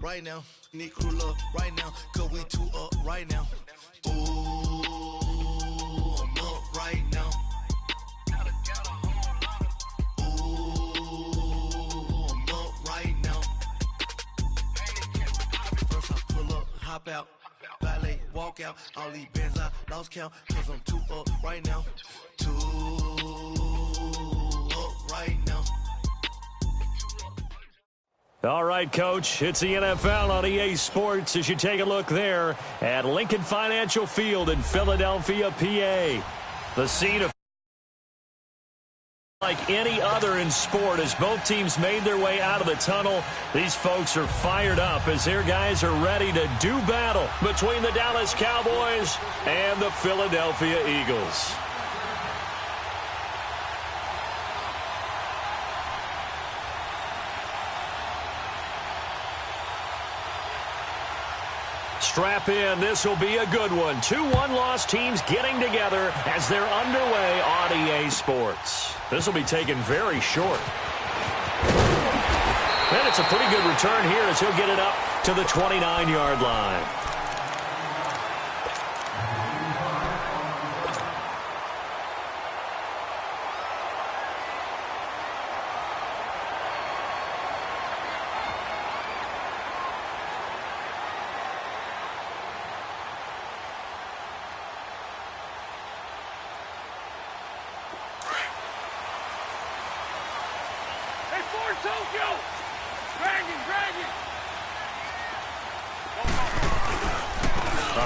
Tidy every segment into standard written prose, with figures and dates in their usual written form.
right now. Need crew love right now, cause we two up right now. Ooh, I'm up right now. Ooh, I'm up right now. First I pull up, hop out, valet, walk out. All these bands I lost count, cause I'm two up right now. Two up right now. All right, Coach, it's the NFL on EA Sports as you take a look there at Lincoln Financial Field in Philadelphia, PA. The scene of like any other in sport as both teams made their way out of the tunnel. These folks are fired up as their guys are ready to do battle between the Dallas Cowboys and the Philadelphia Eagles. Strap in. This will be a good one. 2 one-loss teams getting together as they're underway on EA Sports. This will be taken very short. And it's a pretty good return here as he'll get it up to the 29-yard line.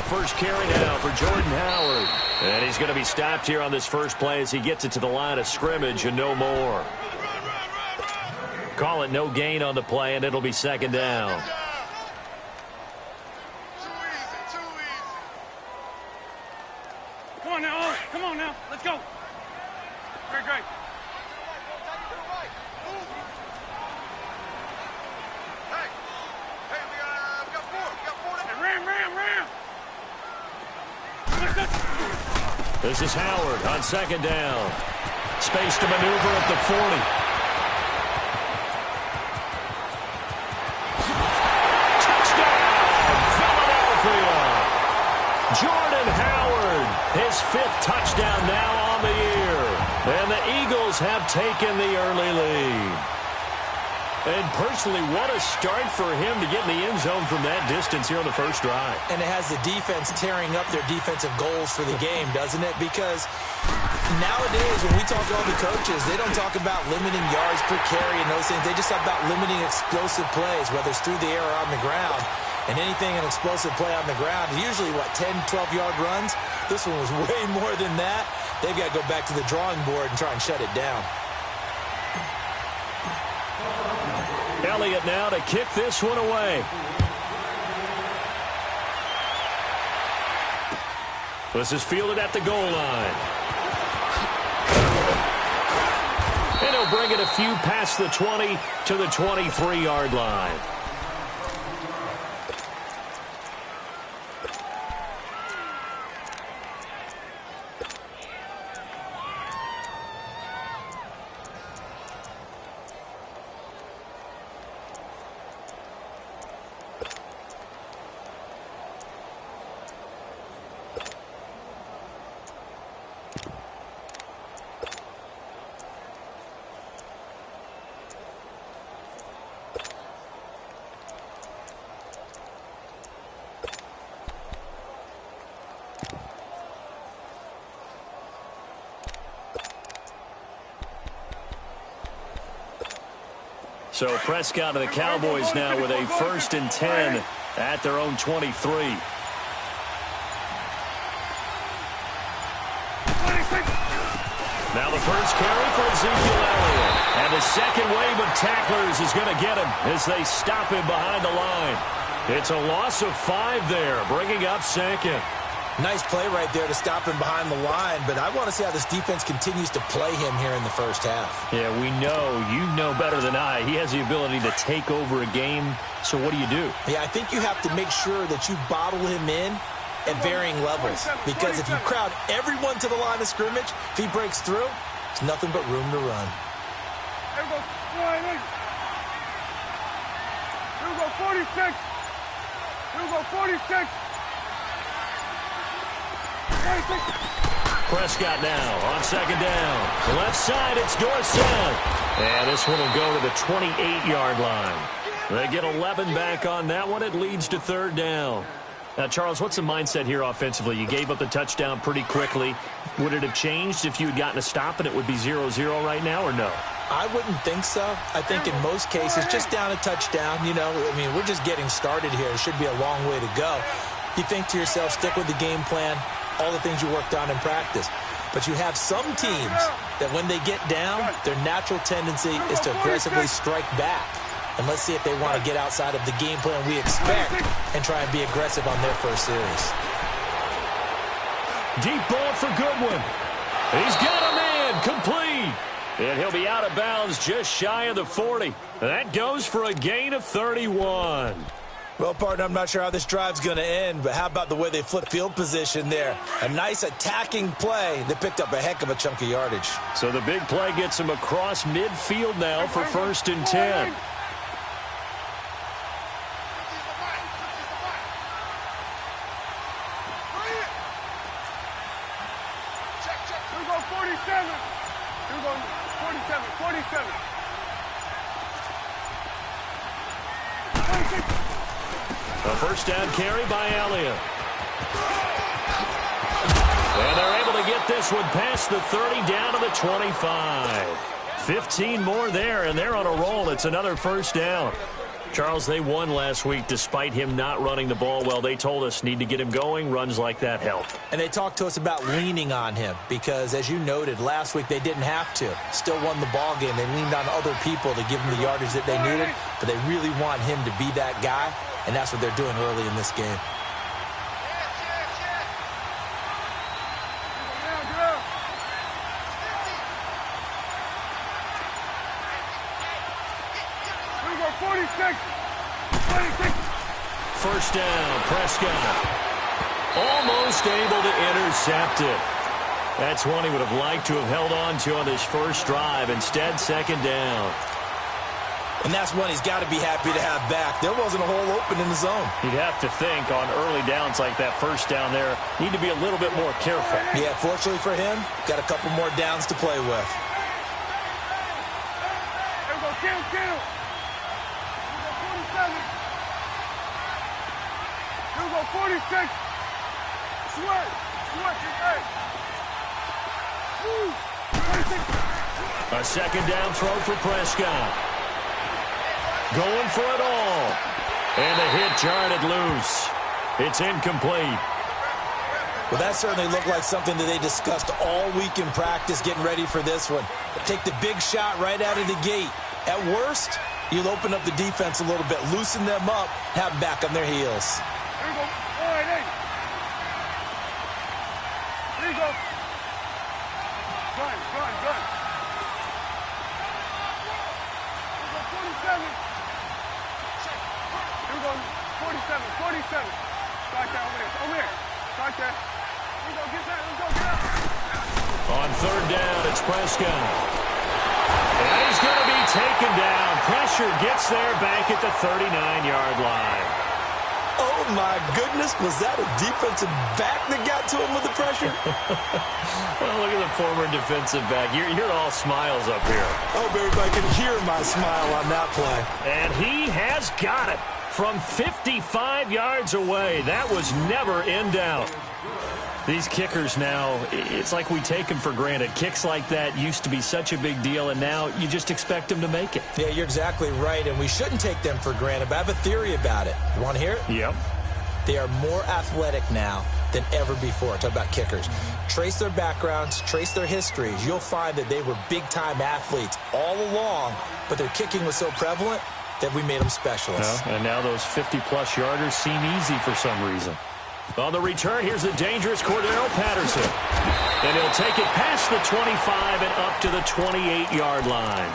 First carry now for Jordan Howard. And he's going to be stopped here on this first play as he gets it to the line of scrimmage and no more. Call it no gain on the play, and it'll be second down. Come on now, Owen. Come on now. Let's go. Great. This is Howard on second down. Space to maneuver at the 40. Touchdown, Philadelphia. Jordan Howard, his 5th touchdown now on the year. And the Eagles have taken the early lead. And personally, what a start for him to get in the end zone from that distance here on the first drive. And it has the defense tearing up their defensive goals for the game, doesn't it? Because nowadays, when we talk to all the coaches, they don't talk about limiting yards per carry and those things. They just talk about limiting explosive plays, whether it's through the air or on the ground. And anything an explosive play on the ground, usually, 10, 12-yard runs? This one was way more than that. They've got to go back to the drawing board and try and shut it down. Elliott now to kick this one away. This is fielded at the goal line. And he'll bring it a few past the 20 to the 23-yard line. So Prescott and the Cowboys now with a 1st and 10 at their own 23. Now the first carry for Ezekiel Elliott. And the second wave of tacklers is going to get him as they stop him behind the line. It's a loss of 5 there, bringing up 2nd. Nice play right there to stop him behind the line, but I want to see how this defense continues to play him here in the first half. Yeah, we know, you know better than I, he has the ability to take over a game, so what do you do? Yeah, I think you have to make sure that you bottle him in at varying levels, because if you crowd everyone to the line of scrimmage, if he breaks through, it's nothing but room to run. Here we go, 46. Here we go, 46. 46. Prescott now on second down. Left side, it's Dorsett. And this one will go to the 28-yard line. They get 11 back on that one. It leads to third down. Now, Charles, what's the mindset here offensively? You gave up the touchdown pretty quickly. Would it have changed if you had gotten a stop and it would be 0-0 right now, or no? I wouldn't think so. I think in most cases, just down a touchdown, you know, I mean, we're just getting started here. It should be a long way to go. You think to yourself, stick with the game plan, all the things you worked on in practice. But you have some teams that when they get down, their natural tendency is to aggressively strike back. And let's see if they want to get outside of the game plan we expect and try and be aggressive on their first series. Deep ball for Goodwin. He's got a man complete. And he'll be out of bounds just shy of the 40. That goes for a gain of 31. Well, partner, I'm not sure how this drive's going to end, but how about the way they flip field position there? A nice attacking play that picked up a heck of a chunk of yardage. So the big play gets him across midfield now for 1st and 10. Here we go, 47. Here we go, 47, 47. 46. A first down carry by Elliott. And they're able to get this one past the 30 down to the 25. 15 more there, and they're on a roll. It's another first down. Charles, they won last week despite him not running the ball well. They told us need to get him going. Runs like that help. And they talked to us about leaning on him because, as you noted, last week they didn't have to. Still won the ball game. They leaned on other people to give them the yardage that they needed, but they really want him to be that guy, and that's what they're doing early in this game. First down, Prescott. Almost able to intercept it. That's one he would have liked to have held on to on this first drive. Instead, second down. And that's one he's got to be happy to have back. There wasn't a hole open in the zone. You'd have to think on early downs like that first down there, need to be a little bit more careful. Yeah, fortunately for him, got a couple more downs to play with. Here we go, kill. Here we go, 47. Here we go, 46. Sweat, hey. Woo, 26. A second down throw for Prescott. Going for it all. And the hit jarred it loose. It's incomplete. Well, that certainly looked like something that they discussed all week in practice getting ready for this one. Take the big shot right out of the gate. At worst, you'll open up the defense a little bit, loosen them up, have them back on their heels. Here we go. All right, hey. Here you go. Gun. Here we go, 47. Here we go, 47. Start there, over here. Start there. Here we go, get that. Let's go, get up. On third down, it's Prescott. And he's going to be taken down. Pressure gets there back at the 39-yard line. Oh, my goodness. Was that a defensive back that got to him with the pressure? Well, look at the former defensive back. You're all smiles up here. I hope everybody can hear my smile on that play. And he has got it from 55 yards away. That was never in doubt. These kickers now, it's like we take them for granted. Kicks like that used to be such a big deal, and now you just expect them to make it. Yeah, you're exactly right, and we shouldn't take them for granted, but I have a theory about it. You want to hear it? Yep. They are more athletic now than ever before. Talk about kickers. Trace their backgrounds, trace their histories. You'll find that they were big-time athletes all along, but their kicking was so prevalent that we made them specialists. And now those 50-plus yarders seem easy for some reason. On the return, here's the dangerous Cordero Patterson. And he'll take it past the 25 and up to the 28-yard line.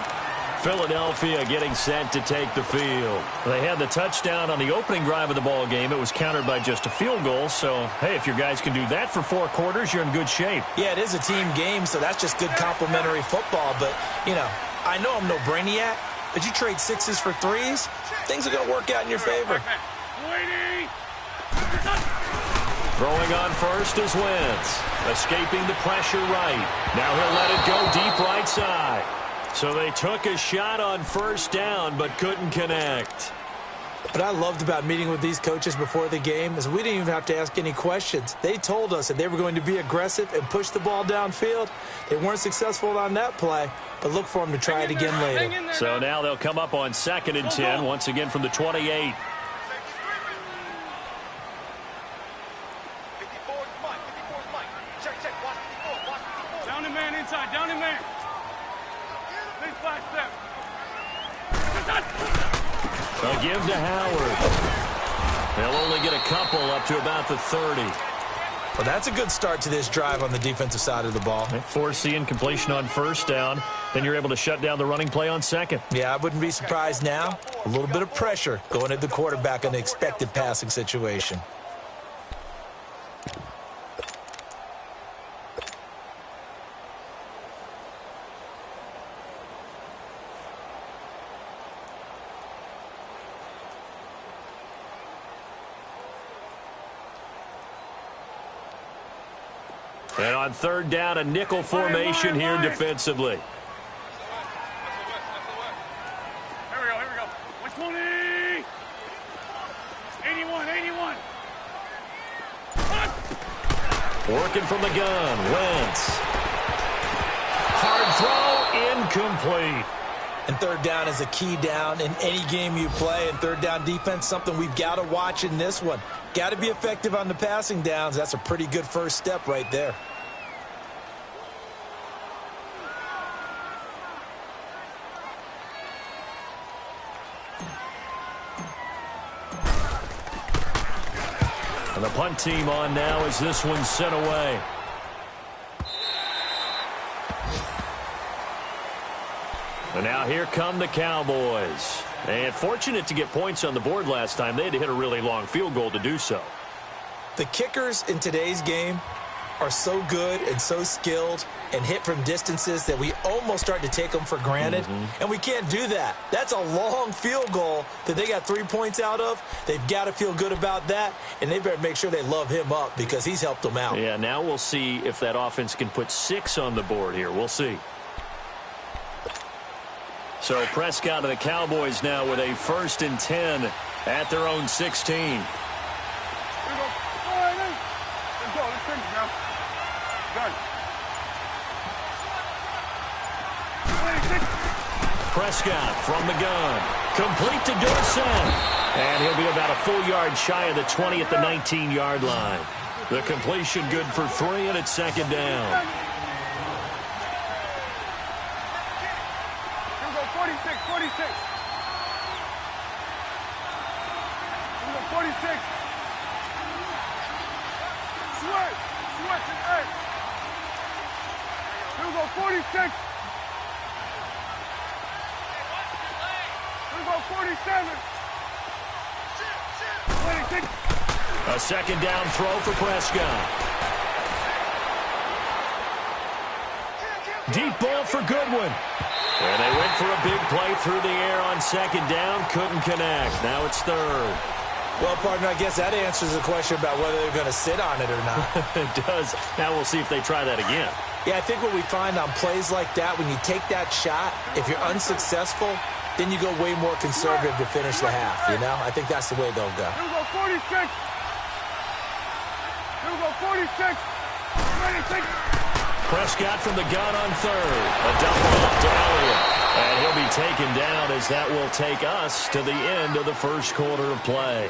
Philadelphia getting set to take the field. They had the touchdown on the opening drive of the ball game. It was countered by just a field goal. So, hey, if your guys can do that for 4 quarters, you're in good shape. Yeah, it is a team game, so that's just good complimentary football. But, you know, I know I'm no brainiac, As you trade 6s for 3s, things are going to work out in your favor. Throwing on first is Wentz. Escaping the pressure right. Now he'll let it go deep right side. So they took a shot on first down but couldn't connect. What I loved about meeting with these coaches before the game is we didn't even have to ask any questions. They told us that they were going to be aggressive and push the ball downfield. They weren't successful on that play, but look for them to try it again later. So now they'll come up on 2nd and 10, once again from the 28. Down the man inside, down the man. Big 5-step. They'll give to Howard. They'll only get a couple up to about the 30. Well, that's a good start to this drive on the defensive side of the ball. Force the incompletion on first down. Then you're able to shut down the running play on 2nd. Yeah, I wouldn't be surprised now. A little bit of pressure going at the quarterback in the expected passing situation. And on 3rd down, a nickel formation here defensively. Here we go, here we go. 120! 81, 81. Working from the gun, Wentz. Hard throw, incomplete. And 3rd down is a key down in any game you play. And 3rd down defense, something we've got to watch in this one. Got to be effective on the passing downs. That's a pretty good first step right there. And the punt team on now as this one's sent away. And now here come the Cowboys. And fortunate to get points on the board last time. They had to hit a really long field goal to do so. The kickers in today's game are so good and so skilled and hit from distances that we almost start to take them for granted. And we can't do that. That's a long field goal that they got 3 points out of. They've got to feel good about that, and they better make sure they love him up because he's helped them out. Yeah, now we'll see if that offense can put 6 on the board here. We'll see. So Prescott and the Cowboys now with a 1st and 10 at their own 16. Here we go. All right, let's go. Let's finish now. Done. 26. Prescott from the gun. Complete to Dorsett. And he'll be about a full yard shy of the 20 at the 19-yard line. The completion good for 3, and it's 2nd down. 46. Here we go, 46. Switch and eight. Here we go, 46. Here we go, 47. 26. A 2nd down throw for Prescott. Deep ball for Goodwin. And they went for a big play through the air on 2nd down. Couldn't connect. Now it's 3rd. Well, partner, I guess that answers the question about whether they're going to sit on it or not. It does. Now we'll see if they try that again. Yeah, I think what we find on plays like that, when you take that shot, if you're unsuccessful, then you go way more conservative to finish the half, you know? I think that's the way they'll go. Here we go, 46. Here we go, 46. 26. Prescott from the gun on 3rd. A double off to Elliott. And he'll be taken down as that will take us to the end of the first quarter of play.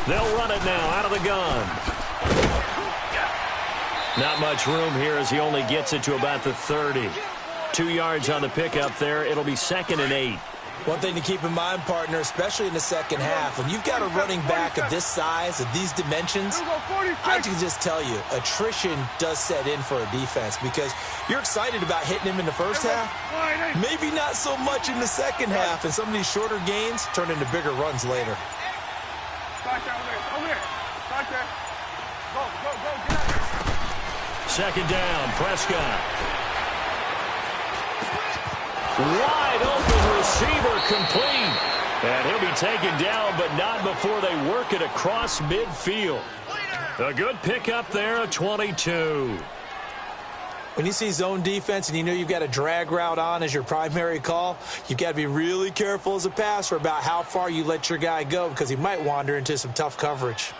They'll run it now out of the gun. Not much room here as he only gets it to about the 30. 2 yards on the pickup there. It'll be 2nd and 8. One thing to keep in mind, partner, especially in the second half, when you've got a running back of this size, of these dimensions, I can just tell you, attrition does set in for a defense because you're excited about hitting him in the first half, maybe not so much in the second half, and some of these shorter gains turn into bigger runs later. Second down, Prescott. Wide open receiver complete. And he'll be taken down, but not before they work it across midfield. A good pickup there, a 22. When you see zone defense and you know you've got a drag route on as your primary call, you've got to be really careful as a passer about how far you let your guy go because he might wander into some tough coverage.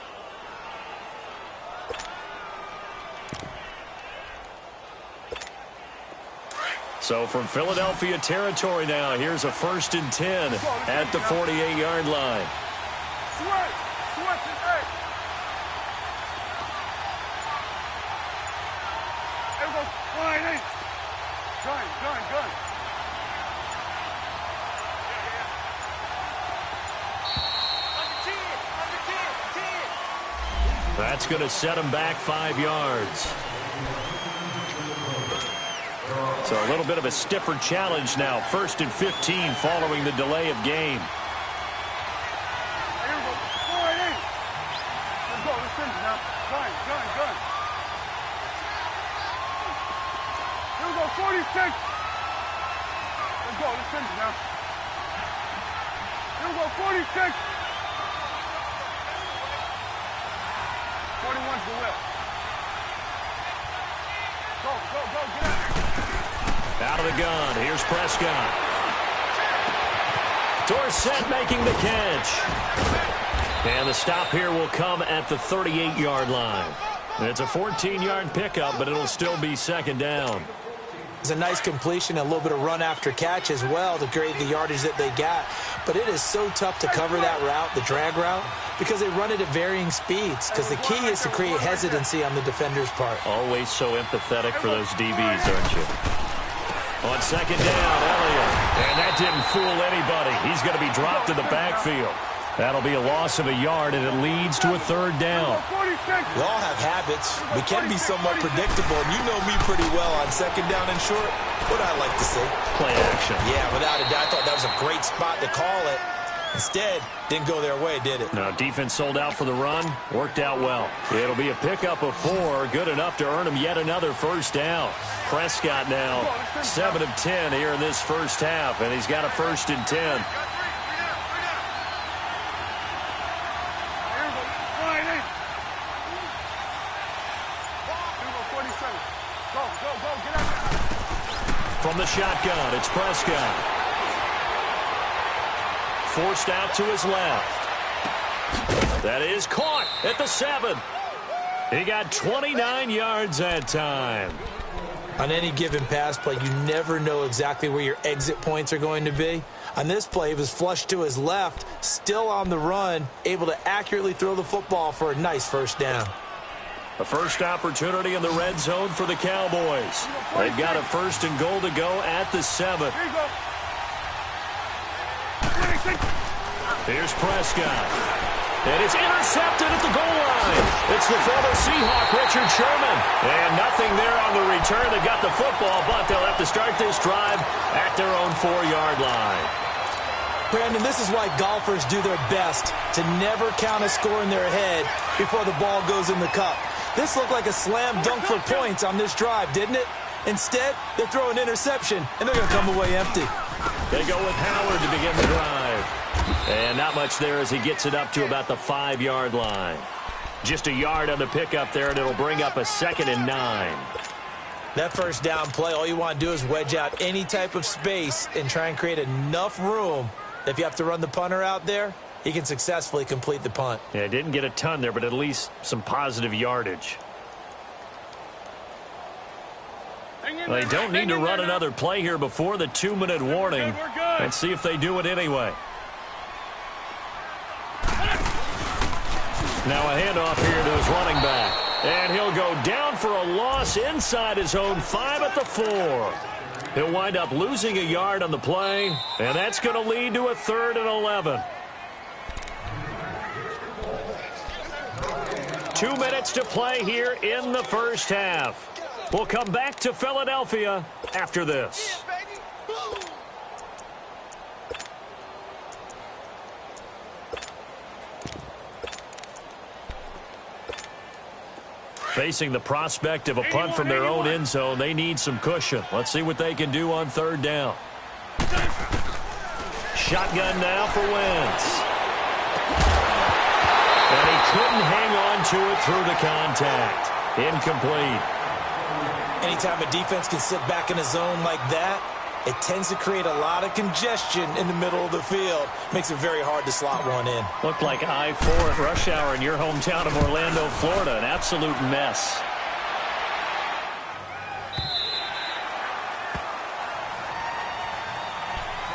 So from Philadelphia territory now, here's a 1st and 10 at the 48-yard line. That's going to set him back 5 yards. So a little bit of a stiffer challenge now. 1st and 15 following the delay of game. Here we go, 46. Let's go, let's finish now. Here we go, 46. 41's the whip. Go, get out. Out of the gun, here's Prescott. Dorsett making the catch. And the stop here will come at the 38-yard line. It's a 14-yard pickup, but it'll still be 2nd down. It's a nice completion, a little bit of run after catch as well to create the yardage that they got. But it is so tough to cover that route, the drag route, because they run it at varying speeds. Because the key is to create hesitancy on the defender's part. Always so empathetic for those DBs, aren't you? On 2nd down, Elliott. And that didn't fool anybody. He's going to be dropped in the backfield. That'll be a loss of a yard, and it leads to a 3rd down. We all have habits. We can be somewhat predictable, and you know me pretty well on 2nd down and short. What I like to say? Play action. Yeah, without a doubt. I thought that was a great spot to call it. Instead, didn't go their way, did it? No, defense sold out for the run. Worked out well. It'll be a pickup of 4. Good enough to earn him yet another 1st down. Prescott now 7 of 10 here in this first half, and he's got a 1st and 10. From the shotgun, it's Prescott. Forced out to his left. That is caught at the 7. He got 29 yards that time. On any given pass play, you never know exactly where your exit points are going to be. On this play, he was flushed to his left, still on the run, able to accurately throw the football for a nice 1st down. A first opportunity in the red zone for the Cowboys. They've got a 1st and goal to go at the 7. Here's Prescott. And it's intercepted at the goal line. It's the former Seahawk, Richard Sherman. And nothing there on the return. They got the football, but they'll have to start this drive at their own 4-yard line. Brandon, this is why golfers do their best to never count a score in their head before the ball goes in the cup. This looked like a slam dunk for points on this drive, didn't it? Instead, they throw an interception, and they're going to come away empty. They go with Howard to begin the drive. And not much there as he gets it up to about the 5-yard line. Just a yard on the pickup there, and it'll bring up a 2nd and 9. That 1st down play, all you want to do is wedge out any type of space and try and create enough room. If you have to run the punter out there, he can successfully complete the punt. Yeah, didn't get a ton there, but at least some positive yardage. They don't need to run another play here before the 2-minute warning. Let's see if they do it anyway. Now a handoff here to his running back. And he'll go down for a loss inside his own 5 at the 4. He'll wind up losing a yard on the play, and that's going to lead to a 3rd and 11. 2 minutes to play here in the first half. We'll come back to Philadelphia after this. Facing the prospect of a punt from their own end zone, they need some cushion. Let's see what they can do on 3rd down. Shotgun now for Wentz. And he couldn't hang on to it through the contact. Incomplete. Anytime a defense can sit back in a zone like that, it tends to create a lot of congestion in the middle of the field. Makes it very hard to slot one in. Looked like I-4 at rush hour in your hometown of Orlando, Florida. An absolute mess.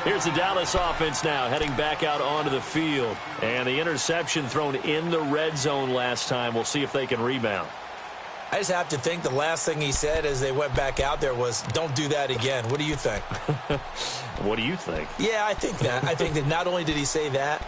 Here's the Dallas offense now, heading back out onto the field. And the interception thrown in the red zone last time. We'll see if they can rebound. I just have to think the last thing he said as they went back out there was, don't do that again. What do you think? What do you think? Yeah, I think that. I think that not only did he say that,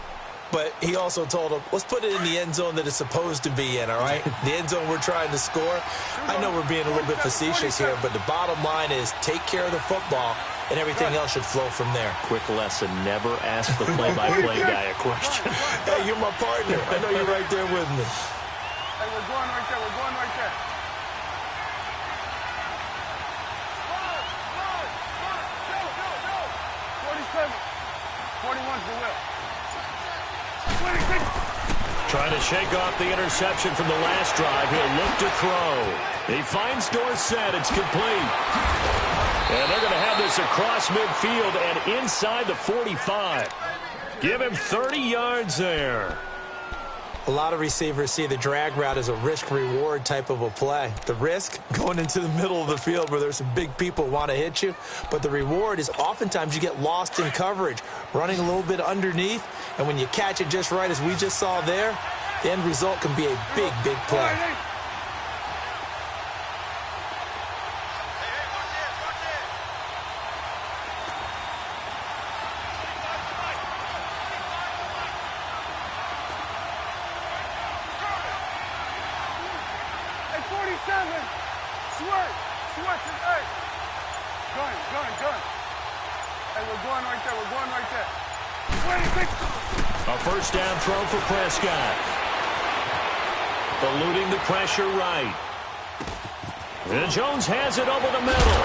but he also told him, let's put it in the end zone that it's supposed to be in, all right? The end zone we're trying to score. I know we're being a little bit facetious here, but the bottom line is take care of the football, and everything else should flow from there. Quick lesson, never ask the play-by-play guy a question. Hey, you're my partner. I know you're right there with me. Hey, we're going right there. We're going right there. 41's the will. 26. Trying to shake off the interception from the last drive. He'll look to throw. He finds Dorsett. It's complete. And they're going to have this across midfield and inside the 45. Give him 30 yards there. A lot of receivers see the drag route as a risk-reward type of a play. The risk, going into the middle of the field where there's some big people who want to hit you. But the reward is oftentimes you get lost in coverage, running a little bit underneath. And when you catch it just right, as we just saw there, the end result can be a big, big play. A first down throw for Prescott. Eluding the pressure right. And Jones has it over the middle.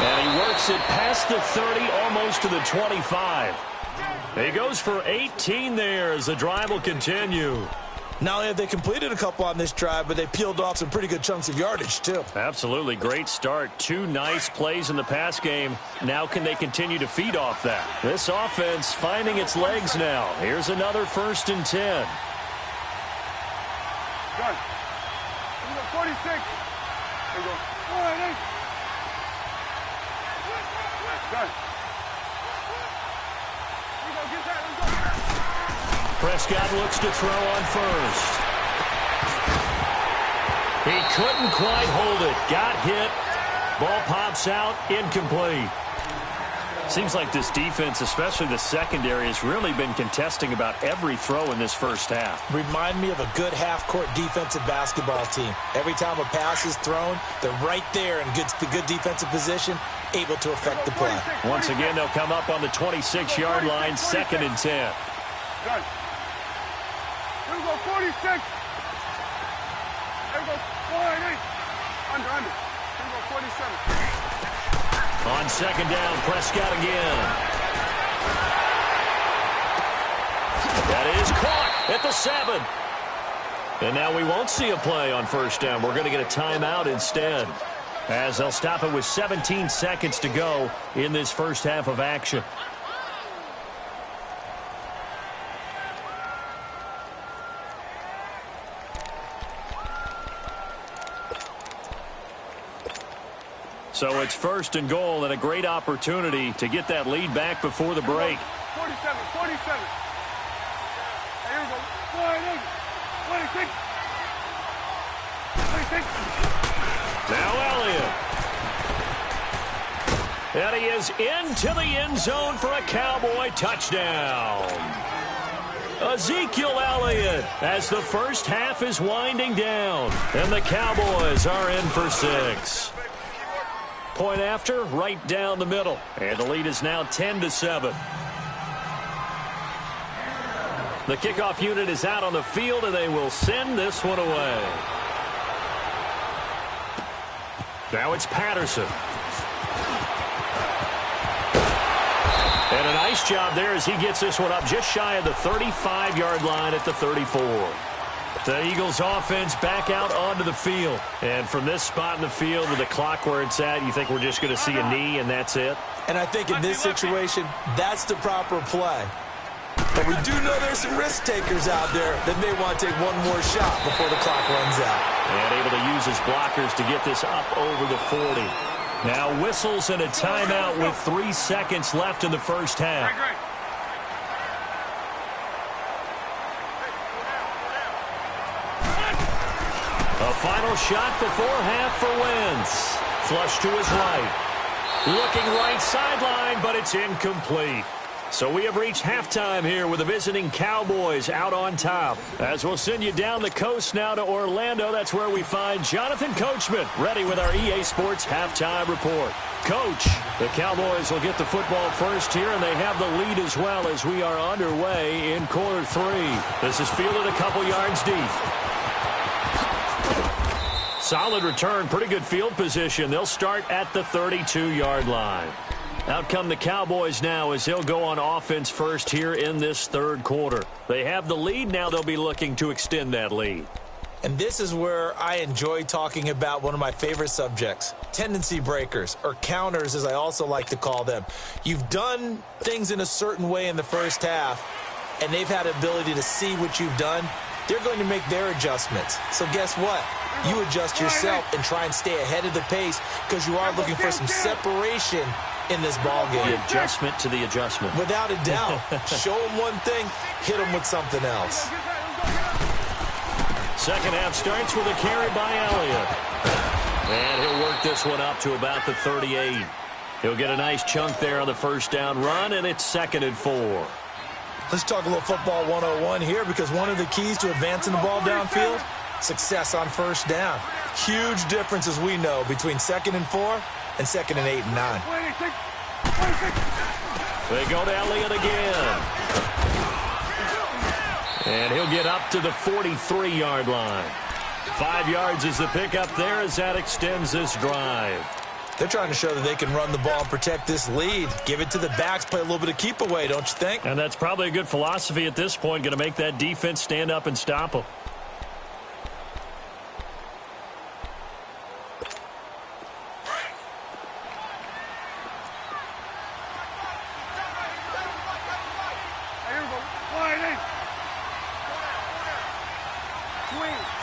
And he works it past the 30, almost to the 25. He goes for 18 there as the drive will continue. Not only have they completed a couple on this drive, but they peeled off some pretty good chunks of yardage, too. Absolutely. Great start. 2 nice plays in the pass game. Now can they continue to feed off that? This offense finding its legs now. Here's another 1st and 10. Done. Here we go, 46. There we go. 48. Done. Here we go, get that. Let's go. Prescott looks to throw on first. He couldn't quite hold it. Got hit. Ball pops out. Incomplete. Seems like this defense, especially the secondary, has really been contesting about every throw in this first half. Remind me of a good half-court defensive basketball team. Every time a pass is thrown, they're right there in good defensive position, able to affect the play. Once again, they'll come up on the 26-yard line, 2nd and 10. Done. Here we go, 46. There we go, 48. Under. Here we go, 47. On 2nd down, Prescott again. That is caught at the 7. And now we won't see a play on 1st down. We're going to get a timeout instead, as they'll stop it with 17 seconds to go in this first half of action. So it's 1st and goal and a great opportunity to get that lead back before the break. 47. Hey, here we go. 48. 26. Now Elliott. And he is into the end zone for a Cowboy touchdown. Ezekiel Elliott as the first half is winding down. And the Cowboys are in for 6. Point after, right down the middle. And the lead is now 10-7. The kickoff unit is out on the field, and they will send this one away. Now it's Patterson. And a nice job there as he gets this one up just shy of the 35-yard line at the 34. The Eagles offense back out onto the field. And from this spot in the field with the clock where it's at, you think we're just going to see a knee and that's it? And I think in this situation, that's the proper play. But we do know there's some risk takers out there that may want to take one more shot before the clock runs out. And able to use his blockers to get this up over the 40. Now whistles and a timeout with 3 seconds left in the first half. A final shot before half for Wentz. Flush to his right. Looking right sideline, but it's incomplete. So we have reached halftime here with the visiting Cowboys out on top. As we'll send you down the coast now to Orlando, that's where we find Jonathan Coachman ready with our EA Sports halftime report. Coach, the Cowboys will get the football first here, and they have the lead as well as we are underway in quarter 3. This is fielded a couple yards deep. Solid return, pretty good field position. They'll start at the 32-yard line. Out come the Cowboys now as they'll go on offense first here in this third quarter. They have the lead. Now they'll be looking to extend that lead. And this is where I enjoy talking about one of my favorite subjects, tendency breakers, or counters as I also like to call them. You've done things in a certain way in the first half, and they've had the ability to see what you've done. They're going to make their adjustments. So guess what? You adjust yourself and try and stay ahead of the pace because you are looking for some separation in this ball game. The adjustment to the adjustment. Without a doubt. Show them one thing, hit them with something else. Second half starts with a carry by Elliott. And he'll work this one up to about the 38. He'll get a nice chunk there on the first down run, and it's 2nd and 4. Let's talk a little football 101 here because one of the keys to advancing the ball downfield, success on first down. Huge difference, as we know, between 2nd and 4 and 2nd and 8 and 9. They go to Elliott again. And he'll get up to the 43-yard line. 5 yards is the pickup there as that extends this drive. They're trying to show that they can run the ball and protect this lead. Give it to the backs, play a little bit of keep away, don't you think? And that's probably a good philosophy at this point, going to make that defense stand up and stop them.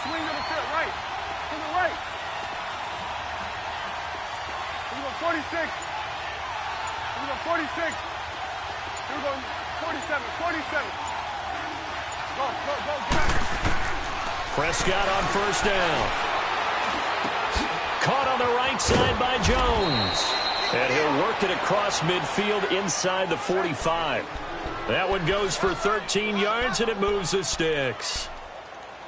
Swing to the field, right. To the right. Here we go, 46. Here we go, 46. Here we go, 47, 47. Go. Prescott on first down. Caught on the right side by Jones. And he'll work it across midfield inside the 45. That one goes for 13 yards, and it moves the sticks.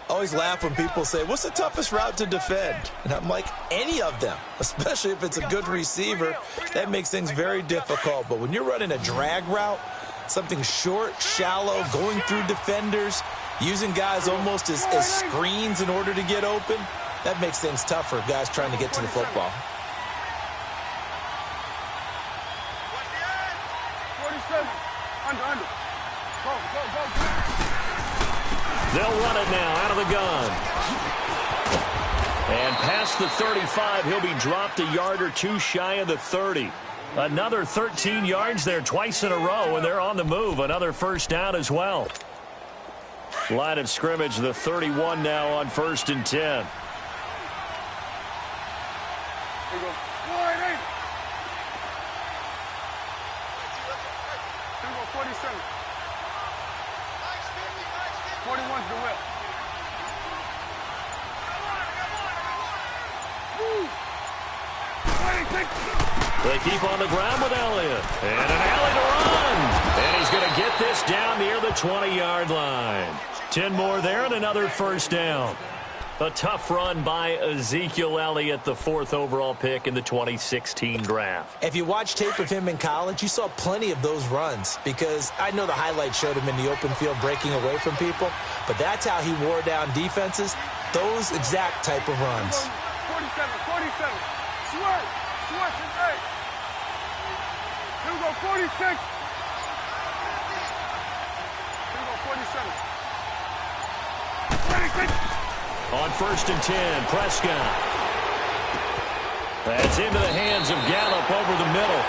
I always laugh when people say, what's the toughest route to defend? And I'm like, any of them, especially if it's a good receiver. That makes things very difficult. But when you're running a drag route, something short, shallow, going through defenders, using guys almost as screens in order to get open, that makes things tough for guys trying to get to the football. 47. Under. Go. They'll run it now out of the gun. And past the 35, he'll be dropped a yard or two shy of the 30. Another 13 yards there twice in a row, and they're on the move. Another first down as well. Line of scrimmage, the 31 now on 1st and 10. Here we go. 47. 41's the whip. They keep on the ground with Elliott. And an alley to run. And he's going to get this down near the 20-yard line. 10 more there and another first down. A tough run by Ezekiel Elliott, the 4th overall pick in the 2016 draft. If you watch tape of him in college, you saw plenty of those runs because I know the highlights showed him in the open field breaking away from people, but that's how he wore down defenses, those exact type of runs. 47, 47. Swerve, swerve, hey. Here we go, 46. Here we go, 47. 26. On 1st and 10, Prescott. That's into the hands of Gallup over the middle.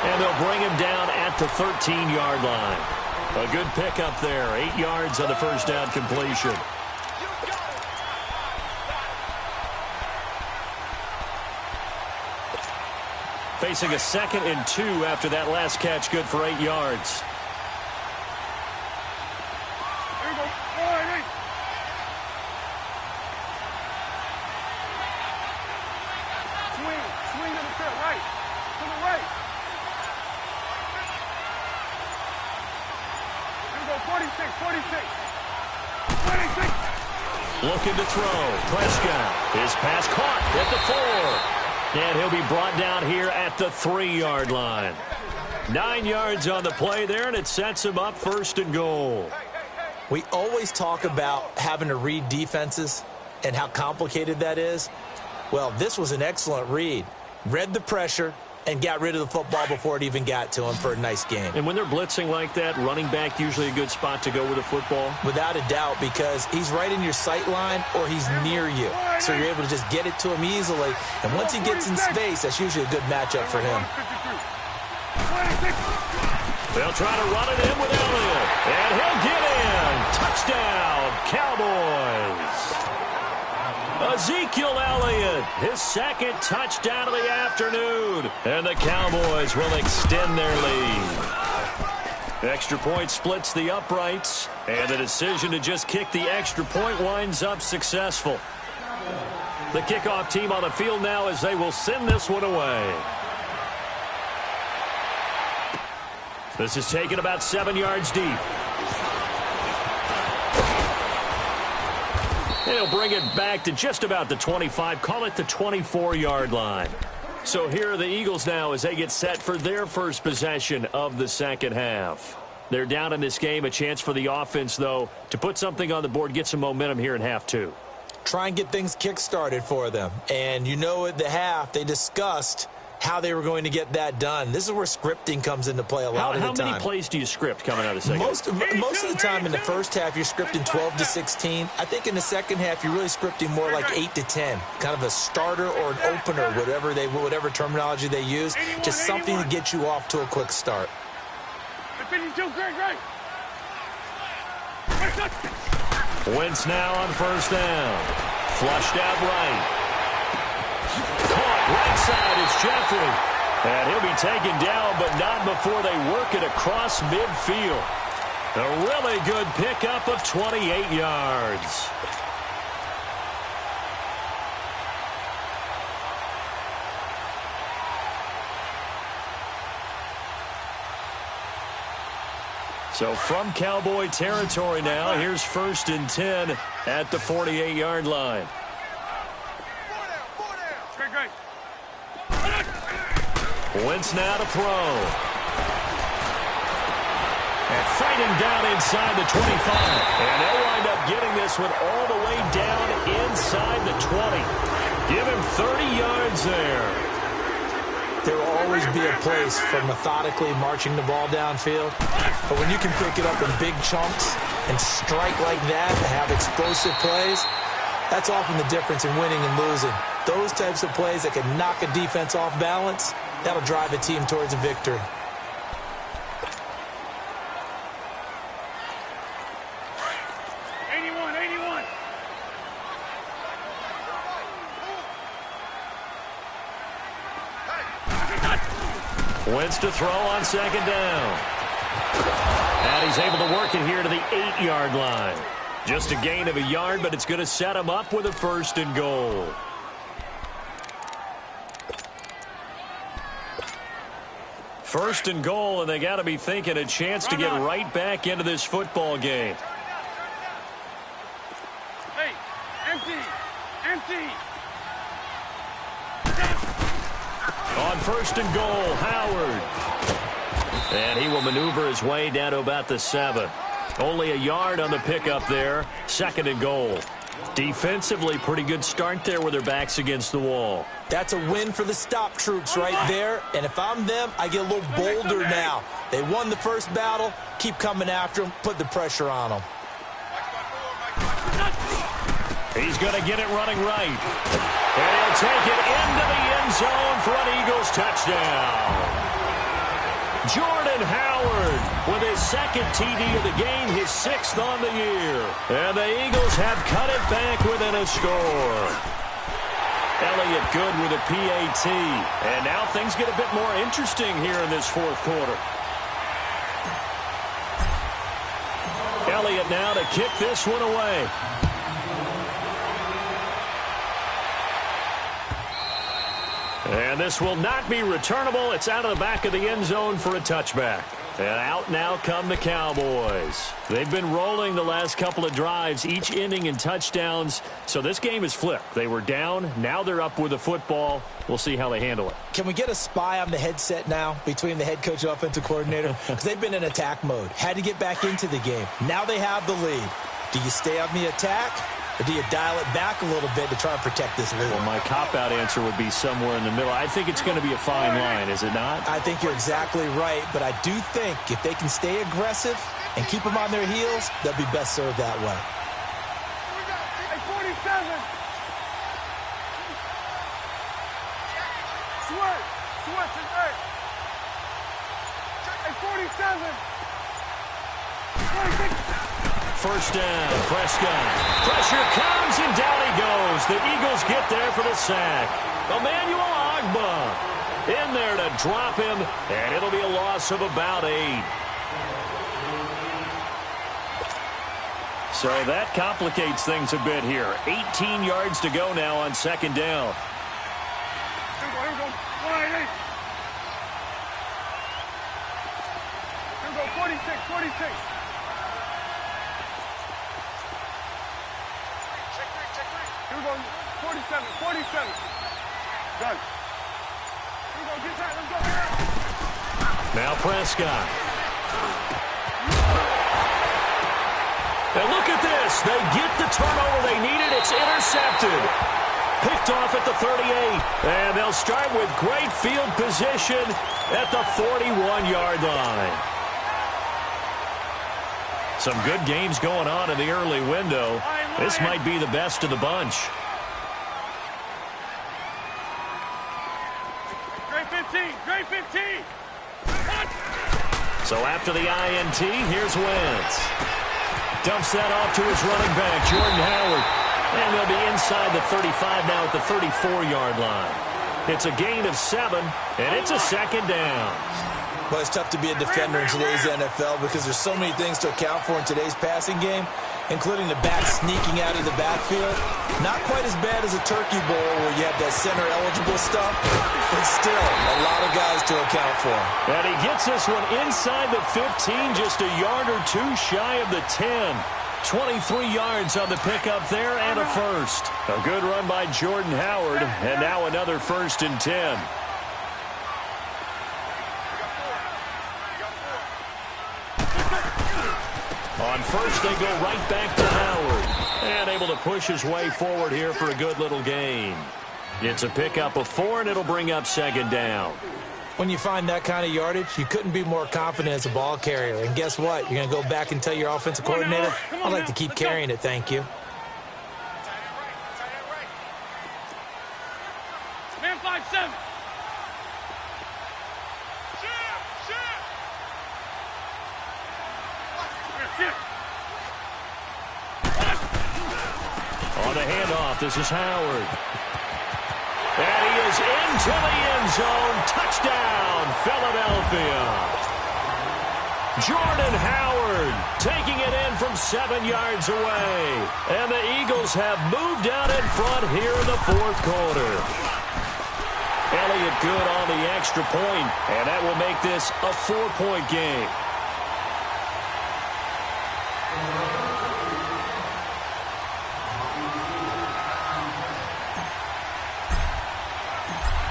And they'll bring him down at the 13-yard line. A good pickup there. 8 yards on the first down completion. Facing a 2nd and 2 after that last catch, good for 8 yards. Here we go, 4 and 8. Swing to the field, right. To the right. Here we go, 46, 46. 26. Looking to throw. Prescott. His pass caught at the 4. And he'll be brought down here at the 3-yard line. 9 yards on the play there, and it sets him up 1st and goal. We always talk about having to read defenses and how complicated that is. Well, this was an excellent read. Read the pressure and got rid of the football before it even got to him for a nice game. And when they're blitzing like that, running back usually a good spot to go with the football? Without a doubt, because he's right in your sight line or he's near you. So you're able to just get it to him easily. And once he gets in space, that's usually a good matchup for him. They'll try to run it in with Elliott. And he'll get in. Touchdown, Cowboys. Ezekiel Elliott, his 2nd touchdown of the afternoon. And the Cowboys will extend their lead. Extra point splits the uprights. And the decision to just kick the extra point winds up successful. The kickoff team on the field now as they will send this one away. This is taken about 7 yards deep. He'll bring it back to just about the 25, call it the 24-yard line. So here are the Eagles now as they get set for their first possession of the second half. They're down in this game, a chance for the offense, though, to put something on the board, get some momentum here in half 2. Try and get things kick-started for them. And you know at the half, they discussed how they were going to get that done. This is where scripting comes into play a lot of the time. How many plays do you script coming out of the second? Most of the time in the first half, you're scripting 12 to 16. I think in the second half, you're really scripting more like 8 to 10. Kind of a starter or an opener, whatever terminology they use. Just something to get you off to a quick start. 52, great. Wentz now on 1st down. Flushed out right. Caught right side is Jeffrey. And he'll be taken down, but not before they work it across midfield. A really good pickup of 28 yards. So from Cowboy territory now, here's 1st and 10 at the 48-yard line. Great. Wentz now to throw. And fighting down inside the 25. And they'll wind up getting this one all the way down inside the 20. Give him 30 yards there. There will always be a place for methodically marching the ball downfield. But when you can pick it up in big chunks and strike like that and have explosive plays, that's often the difference in winning and losing. Those types of plays that can knock a defense off balance, that'll drive a team towards a victory. Wentz to throw on 2nd down. And he's able to work it here to the 8-yard line. Just a gain of a yard, but it's going to set him up with a 1st and goal. First and goal, and they got to be thinking a chance to get right back into this football game. Hey, empty. Empty. On first and goal, Howard. And he will maneuver his way down to about the 7. Only a yard on the pickup there. Second and goal. Defensively, pretty good start there with their backs against the wall. That's a win for the stop troops right there. And if I'm them, I get a little bolder now. They won the first battle. Keep coming after them. Put the pressure on them. He's going to get it running right. And he'll take it into the end zone for an Eagles touchdown. Jordan Howard with his second TD of the game, his 6th on the year. And the Eagles have cut it back within a score. Elliott good with a PAT. And now things get a bit more interesting here in this fourth quarter. Elliott now to kick this one away. And this will not be returnable. It's out of the back of the end zone for a touchback. And out now come the Cowboys. They've been rolling the last couple of drives, each inning in touchdowns. So this game is flipped. They were down. Now they're up with the football. We'll see how they handle it. Can we get a spy on the headset now between the head coach and offensive coordinator? Because they've been in attack mode. Had to get back into the game. Now they have the lead. Do you stay on the attack? Or do you dial it back a little bit to try and protect this lead? Well, my cop-out answer would be somewhere in the middle. I think it's going to be a fine line, is it not? I think you're exactly right, but I do think if they can stay aggressive and keep them on their heels, they'll be best served that way. Hey, 47. Switch is right. Hey, 47. 26. First down, Prescott. Pressure comes, and down he goes. The Eagles get there for the sack. Emmanuel Ogbah in there to drop him, and it'll be a loss of about 8. So that complicates things a bit here. 18 yards to go now on second down. Here we go. 188. Here we go. 46. Here we go, 47. Done. Here we go, get that, let's go. Now Prescott. And look at this. They get the turnover they needed. It's intercepted. Picked off at the 38. And they'll start with great field position at the 41-yard line. Some good games going on in the early window. This might be the best of the bunch. Great 15. So after the INT, here's Wentz. Dumps that off to his running back, Jordan Howard. And they'll be inside the 35 now at the 34-yard line. It's a gain of 7, and it's a second down. Well, it's tough to be a defender in today's NFL because there's so many things to account for in today's passing game, including the back sneaking out of the backfield. Not quite as bad as a turkey bowl where you have that center-eligible stuff, but still a lot of guys to account for. And he gets this one inside the 15, just a yard or two shy of the 10. 23 yards on the pickup there and a first. A good run by Jordan Howard, and now another 1st and 10. On first, they go right back to Howard. And able to push his way forward here for a good little gain. It's a pickup of 4, and it'll bring up second down. When you find that kind of yardage, you couldn't be more confident as a ball carrier. And guess what? You're going to go back and tell your offensive coordinator, I'd like to keep carrying it, thank you. Man 5-7. On the handoff, this is Howard. And he is into the end zone. Touchdown, Philadelphia. Jordan Howard taking it in from 7 yards away. And the Eagles have moved out in front here in the fourth quarter. Elliott good on the extra point, and that will make this a 4-point game.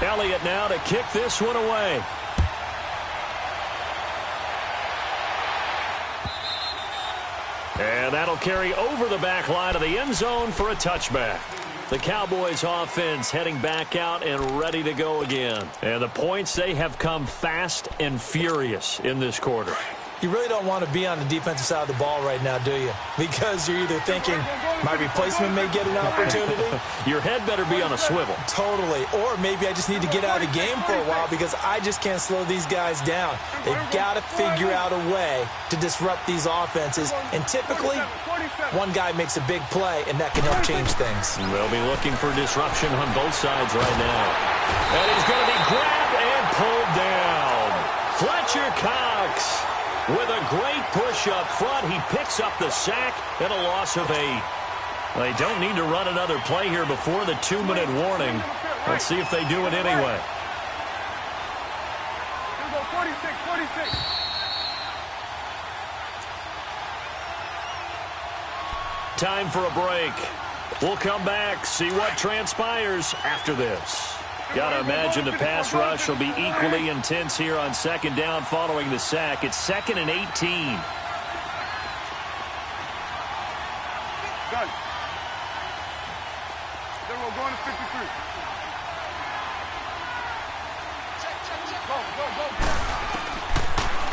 Elliott now to kick this one away. And that'll carry over the back line of the end zone for a touchback. The Cowboys offense heading back out and ready to go again. And the points, they have come fast and furious in this quarter. You really don't want to be on the defensive side of the ball right now, do you? Because you're either thinking, my replacement may get an opportunity. Your head better be on a swivel. Totally. Or maybe I just need to get out of the game for a while because I just can't slow these guys down. They've got to figure out a way to disrupt these offenses. And typically, one guy makes a big play, and that can help change things. They'll be looking for disruption on both sides right now. And he's going to be grabbed and pulled down. Fletcher Cox with a great push up front. He picks up the sack and a loss of 8. They don't need to run another play here before the 2-minute warning. Let's see if they do it anyway. Here we go, 46. Time for a break. We'll come back, see what transpires after this. Got to imagine the pass rush will be equally intense here on second down following the sack. It's 2nd and 18. Done. Then we're going to 53. Go.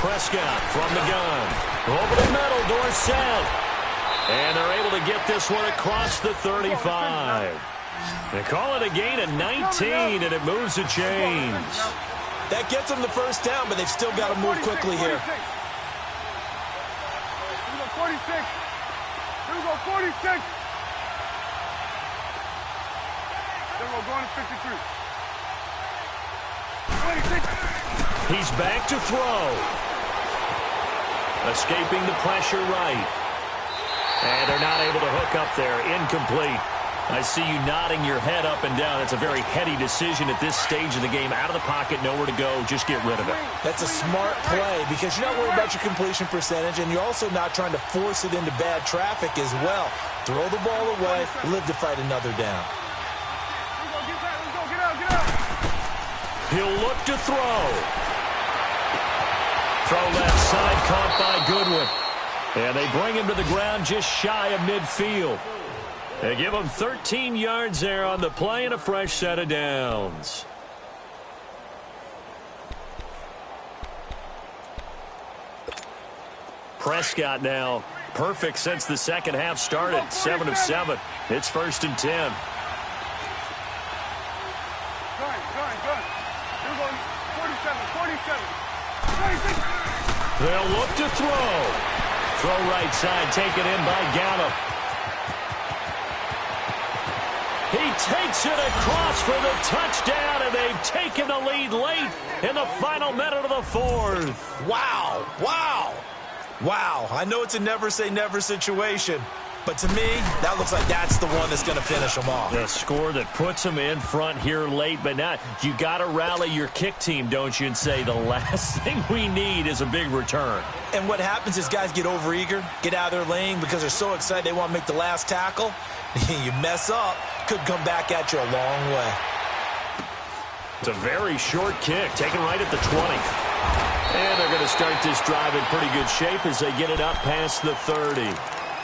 Prescott from the gun. Over the middle, Dorsett. And they're able to get this one across the 35. They call it a gain of 19, and it moves the chains. That gets them the first down, but they've still got to move quickly here. Here we go, 46. Here we go, 46. Then we're going to 53. 26. He's back to throw. Escaping the pressure right. And they're not able to hook up there. Incomplete. I see you nodding your head up and down. It's a very heady decision at this stage of the game. Out of the pocket, nowhere to go. Just get rid of it. That's a smart play because you're not worried about your completion percentage, and you're also not trying to force it into bad traffic as well. Throw the ball away, live to fight another down. Get out. He'll look to throw. Throw left side, caught by Goodwin. And they bring him to the ground just shy of midfield. They give him 13 yards there on the play and a fresh set of downs. Prescott now perfect since the second half started. 7 of 7. It's 1st and 10. Good. Here we go, 47. 26. They'll look to throw. Throw right side, taken in by Gallup. He takes it across for the touchdown, and they've taken the lead late in the final minute of the 4th. Wow. I know it's a never-say-never situation, but to me, that looks like that's the one that's going to finish them off. The score that puts them in front here late, but now you got to rally your kick team, don't you, and say the last thing we need is a big return. And what happens is guys get overeager, get out of their lane because they're so excited they want to make the last tackle. You mess up, could come back at you a long way. It's a very short kick, taken right at the 20. And they're going to start this drive in pretty good shape as they get it up past the 30.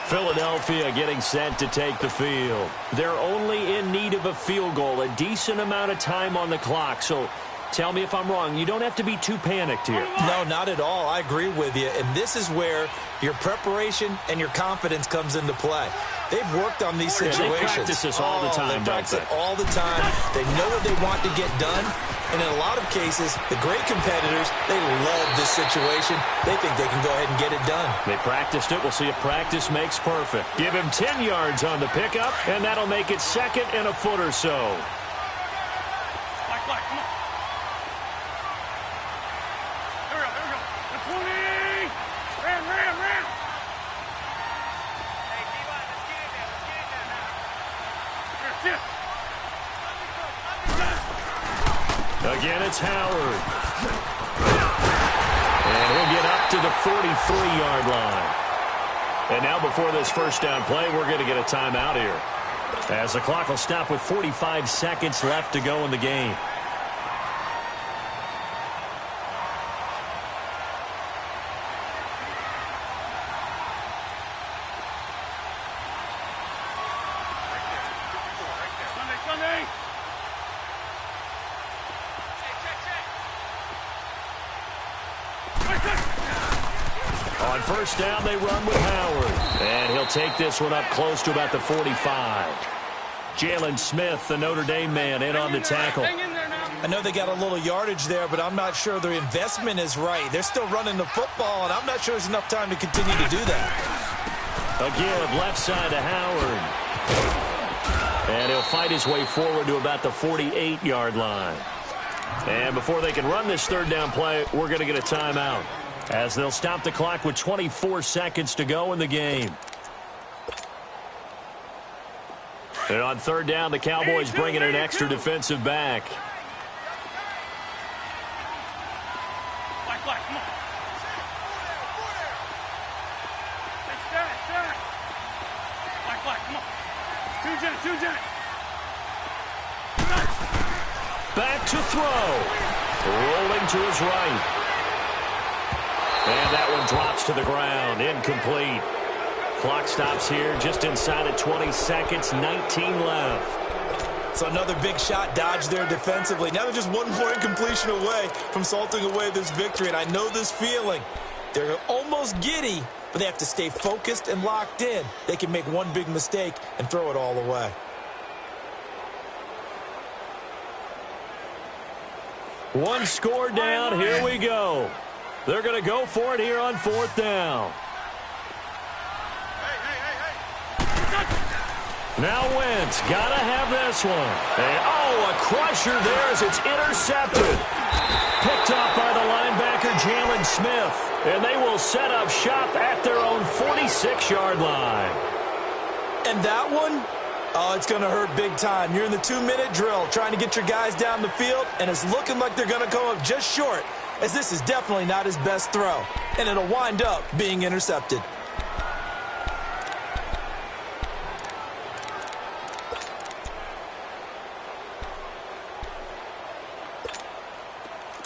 Philadelphia getting set to take the field. They're only in need of a field goal, a decent amount of time on the clock. So tell me if I'm wrong. You don't have to be too panicked here. No, not at all. I agree with you. And this is where your preparation and your confidence comes into play. They've worked on these situations. They practice this all the time, They practice it all the time. They know what they want to get done. And in a lot of cases, the great competitors, they love this situation. They think they can go ahead and get it done. They practiced it. We'll see if practice makes perfect. Give him 10 yards on the pickup, and that'll make it 2nd and a foot or so. Come on. There we go. The 20. Ram. Hey, D-Bot, let's get in there now. Here, sit. Again, it's Howard. And he'll get up to the 43-yard line. And now before this first down play, we're going to get a timeout here, as the clock will stop with 45 seconds left to go in the game. On first down, they run with Howard. And he'll take this one up close to about the 45. Jalen Smith, the Notre Dame man, in on the tackle. I know they got a little yardage there, but I'm not sure their investment is right. They're still running the football, and I'm not sure there's enough time to continue to do that. A give left side to Howard. And he'll fight his way forward to about the 48-yard line. And before they can run this third down play, we're going to get a timeout, as they'll stop the clock with 24 seconds to go in the game. And on third down, the Cowboys bring in an extra defensive back. Come on. Come on. Two Jet. Back to throw. Rolling to his right. And that one drops to the ground. Incomplete. Clock stops here just inside of 20 seconds. 19 left. So another big shot dodged there defensively. Now they're just one more incompletion away from salting away this victory. And I know this feeling. They're almost giddy, but they have to stay focused and locked in. They can make one big mistake and throw it all away. One score down. Here we go. They're going to go for it here on fourth down. Now Wentz, gotta have this one. And, a crusher there as it's intercepted. Picked off by the linebacker, Jalen Smith. And they will set up shop at their own 46-yard line. And that one, it's going to hurt big time. You're in the 2-minute drill trying to get your guys down the field, and it's looking like they're going to come up just short, as this is definitely not his best throw. And it'll wind up being intercepted.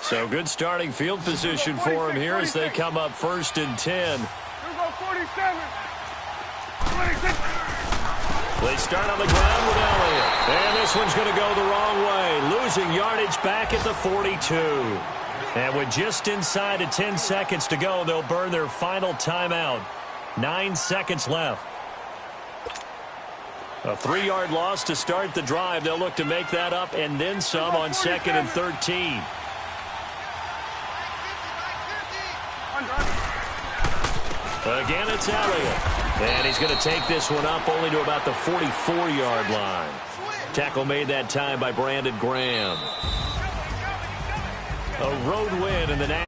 So good starting field position for him here as they come up 1st and 10. Here we go, 47. 26. They start on the ground with Elliott. And this one's going to go the wrong way, losing yardage back at the 42. And with just inside of 10 seconds to go, they'll burn their final timeout. 9 seconds left. A 3-yard loss to start the drive. They'll look to make that up and then some on 2nd and 13. Again, it's Elliott. And he's going to take this one up only to about the 44-yard line. Tackle made that time by Brandon Graham. A road win in the